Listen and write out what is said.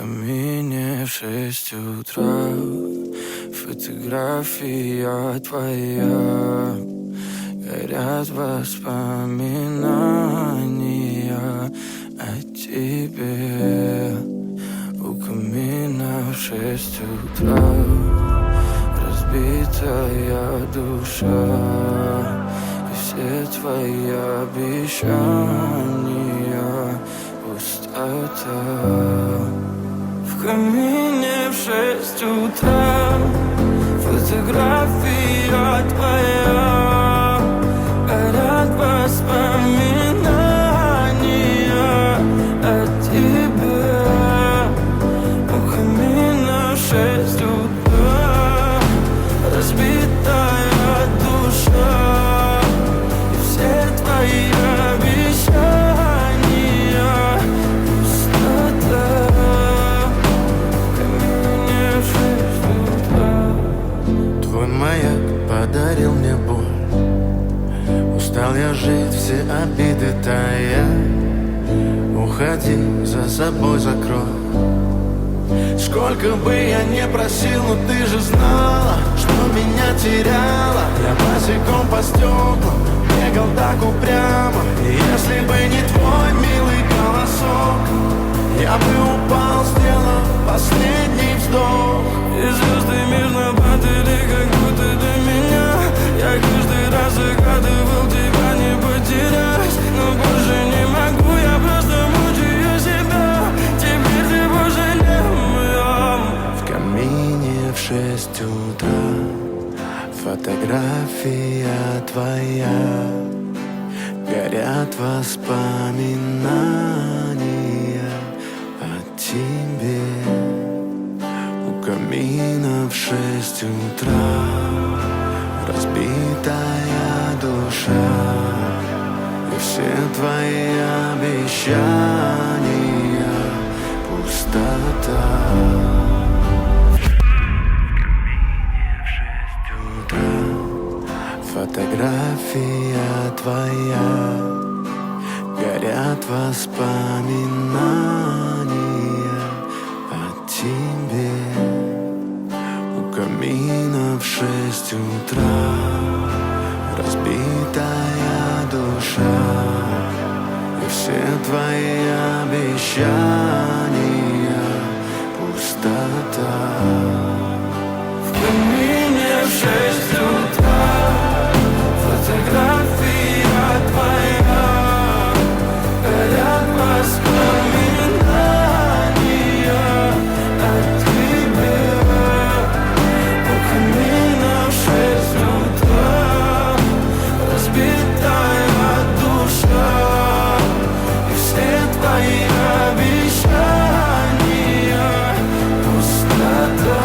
камине в 6 утра. Фотография твоя. Горят воспоминания о тебе. У камина в 6 утра. Разбитая душа. И все твои обещания пустота. В камине в 6 утра. Фотография твоя. Горят воспоминания о тебе. У камина в 6 утра. Разбитая душа. И все твои обещания пустота. В камине в 6 утра. Твой маяк подарил мне боль. Устал я жить, все обиды тая. Уходи, за собой закрой. Сколько бы я не просил, но ты же знала, что меня теряла. Я босиком по стеклам бегал так упрямо. И если бы не твой милый голосок, я бы упал, сделав последний вздох. И звезды мирно падали, как будто до меня. Я каждый раз загадывал тебя не потерять. Но больше не могу, я просто мучаю себя. Теперь ты пожалел моем. В камине в 6 утра. Фотография твоя. Горят воспоминания о тебе. У камина в 6 утра. Разбитая душа. И все твои обещания пустота. Фотография твоя. Горят воспоминания о тебе. У камина в 6 утра. Разбитая душа. И все твои обещания пустота. В камине в 6 утра. Фотография твоя. Горят воспоминания о тебе. У камина в 6 утра. Разбитая душа. И все твои обещания пустота.